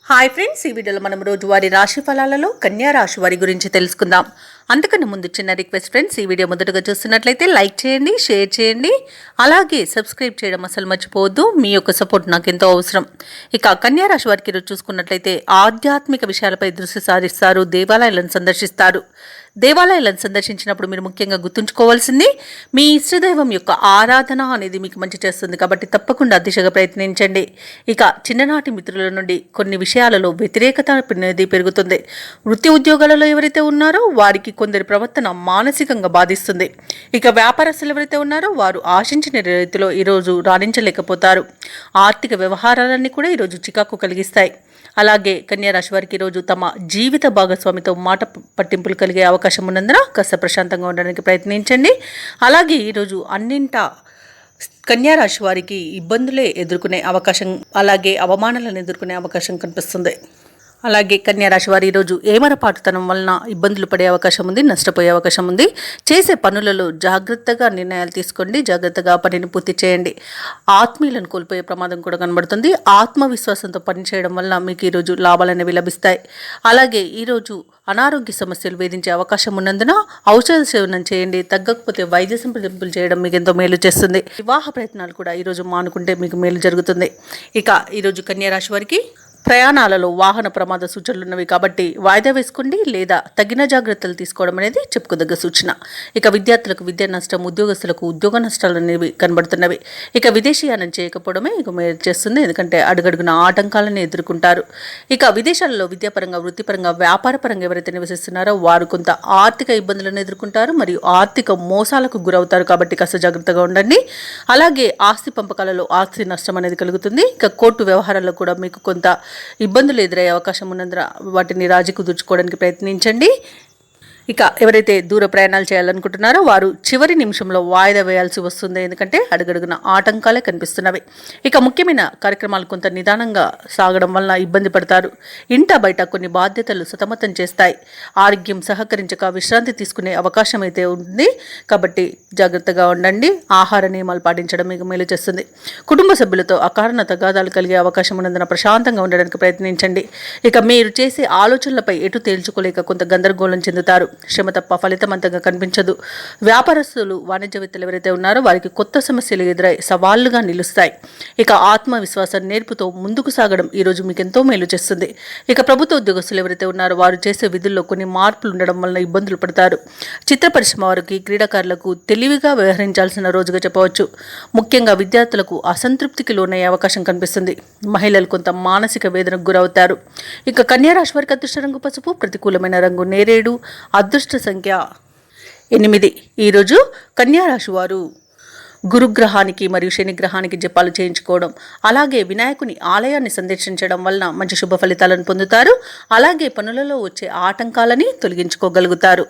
Hi friends, ఈ వీడియోలో మనం రోజువారీ రాశి ఫలాలలో కన్యా రాశి వారి గురించి తెలుసుకుందాం. అంతకన్నా ముందు చిన్న రిక్వెస్ట్ ఫ్రెండ్స్, ఈ వీడియో మొదటగా చూస్తున్నట్లయితే లైక్ చేయండి, షేర్ చేయండి, అలాగే సబ్స్క్రైబ్ చేయడం అసలు మర్చిపోవద్దు. మీ యొక్క సపోర్ట్ నాకు ఎంతో అవసరం. ఇక కన్యా రాశి వారికి ఈరోజు చూసుకున్నట్లయితే ఆధ్యాత్మిక విషయాలపై దృష్టి సారిస్తారు, దేవాలయాలను సందర్శిస్తారు. దేవాలయాలను సందర్శించినప్పుడు మీరు ముఖ్యంగా గుర్తుంచుకోవాల్సింది మీ ఇష్టదైవం యొక్క ఆరాధన అనేది మీకు మంచి చేస్తుంది, కాబట్టి తప్పకుండా దిశగా ప్రయత్నించండి. ఇక చిన్ననాటి మిత్రుల నుండి కొన్ని విషయాలలో వ్యతిరేకత అనేది పెరుగుతుంది. వృత్తి ఉద్యోగాలలో ఎవరైతే ఉన్నారో వారికి కొందరి ప్రవర్తన మానసికంగా బాధిస్తుంది. ఇక వ్యాపారస్తులు ఎవరైతే ఉన్నారో వారు ఆశించిన రీతిలో ఈరోజు రాణించలేకపోతారు. ఆర్థిక వ్యవహారాలన్నీ కూడా ఈరోజు చికాకు కలిగిస్తాయి. అలాగే కన్యా రాశి వారికి ఈరోజు తమ జీవిత భాగస్వామితో మాట పట్టింపులు కలిగే అవకాశం ఉన్నందున కాస్త ప్రశాంతంగా ఉండడానికి ప్రయత్నించండి. అలాగే ఈరోజు అన్నింటా కన్యా రాశి వారికి ఇబ్బందులే ఎదుర్కొనే అవకాశం, అలాగే అవమానాలను ఎదుర్కొనే అవకాశం కనిపిస్తుంది. అలాగే కన్యా రాశి వారు ఈరోజు ఏమరపాటుతనం వలన ఇబ్బందులు పడే అవకాశం ఉంది, నష్టపోయే అవకాశం ఉంది. చేసే పనులలో జాగ్రత్తగా నిర్ణయాలు తీసుకోండి, జాగ్రత్తగా పనిని పూర్తి చేయండి. ఆత్మీయులను కోల్పోయే ప్రమాదం కూడా కనబడుతుంది. ఆత్మవిశ్వాసంతో పనిచేయడం వల్ల మీకు ఈరోజు లాభాలు అనేవి లభిస్తాయి. అలాగే ఈరోజు అనారోగ్య సమస్యలు వేధించే అవకాశం ఉన్నందున ఔషధ సేవనం చేయండి. తగ్గకపోతే వైద్య సంప్రదింపులు చేయడం మీకు ఎంతో మేలు చేస్తుంది. వివాహ ప్రయత్నాలు కూడా ఈరోజు మానుకుంటే మీకు మేలు జరుగుతుంది. ఇక ఈరోజు కన్యా రాశి వారికి ప్రయాణాలలో వాహన ప్రమాద సూచనలు ఉన్నవి, కాబట్టి వాయిదా వేసుకోండి లేదా తగిన జాగ్రత్తలు తీసుకోవడం అనేది చెప్పుకోదగ్గ సూచన. ఇక విద్యార్థులకు విద్యా నష్టం, ఉద్యోగస్తులకు ఉద్యోగ నష్టాలు అనేవి కనబడుతున్నవి. ఇక విదేశీయానం చేయకపోవడమే ఇక మేలు చేస్తుంది, ఎందుకంటే అడుగడుగున ఆటంకాలను ఎదుర్కొంటారు. ఇక విదేశాలలో విద్యాపరంగా, వృత్తిపరంగా, వ్యాపారపరంగా ఎవరైతే నివసిస్తున్నారో వారు కొంత ఆర్థిక ఇబ్బందులను ఎదుర్కొంటారు మరియు ఆర్థిక మోసాలకు గురవుతారు, కాబట్టి కాస్త జాగ్రత్తగా ఉండండి. అలాగే ఆస్తి పంపకాలలో ఆస్తి నష్టం అనేది కలుగుతుంది. ఇక కోర్టు వ్యవహారాల్లో కూడా మీకు కొంత ఇబ్బందులు ఎదురయ్యే అవకాశం ఉన్నందున వాటిని రాజీ కుదుర్చుకోవడానికి ప్రయత్నించండి. ఇక ఎవరైతే దూర ప్రయాణాలు చేయాలనుకుంటున్నారో వారు చివరి నిమిషంలో వాయిదా వేయాల్సి వస్తుంది, ఎందుకంటే అడుగడుగున ఆటంకాలే కనిపిస్తున్నవి. ఇక ముఖ్యమైన కార్యక్రమాలు కొంత నిదానంగా సాగడం వలన ఇబ్బంది పడతారు. ఇంట బయట కొన్ని బాధ్యతలు సతమతం చేస్తాయి. ఆరోగ్యం సహకరించక విశ్రాంతి తీసుకునే అవకాశం అయితే ఉంటుంది, కాబట్టి జాగ్రత్తగా ఉండండి. ఆహార నియమాలు పాటించడం మీకు మేలు చేస్తుంది. కుటుంబ సభ్యులతో అకారణ తగాదాలు కలిగే అవకాశం ఉన్నందున ప్రశాంతంగా ఉండడానికి ప్రయత్నించండి. ఇక మీరు చేసే ఆలోచనలపై ఎటు తేల్చుకోలేక కొంత గందరగోళం చెందుతారు. శ్రమ తప్ప ఫలితం అంతగా కనిపించదు. వ్యాపారస్తులు, వాణిజ్యవేత్తలు ఎవరైతే ఉన్నారో వారికి కొత్త సమస్యలు ఎదురై సవాళ్లుగా నిలుస్తాయి. ఇక ఆత్మవిశ్వాసం నేర్పుతో ముందుకు సాగడం ఈరోజు మీకు ఎంతో మేలు చేస్తుంది. ఇక ప్రభుత్వ ఉద్యోగస్తులు ఎవరైతే ఉన్నారో వారు చేసే విధుల్లో కొన్ని మార్పులు ఉండడం వలన ఇబ్బందులు పడతారు. చిత్ర పరిశ్రమ వారికి, క్రీడాకారులకు తెలివిగా వ్యవహరించాల్సిన రోజుగా చెప్పవచ్చు. ముఖ్యంగా విద్యార్థులకు అసంతృప్తికి లోనయ్యే అవకాశం కనిపిస్తుంది. మహిళలు కొంత మానసిక వేదనకు గురవుతారు. ఇక కన్యా రాశి వారికి అదృష్ట రంగు పసుపు, ప్రతికూలమైన రంగు నేరేడు, అదృష్ట సంఖ్య 8. ఈరోజు కన్యా రాశి వారు గురుగ్రహానికి మరియు శనిగ్రహానికి జపాలు చేయించుకోవడం, అలాగే వినాయకుని ఆలయాన్ని సందర్శించడం వలన మంచి శుభ ఫలితాలను పొందుతారు. అలాగే పనులలో వచ్చే ఆటంకాలని తొలగించుకోగలుగుతారు.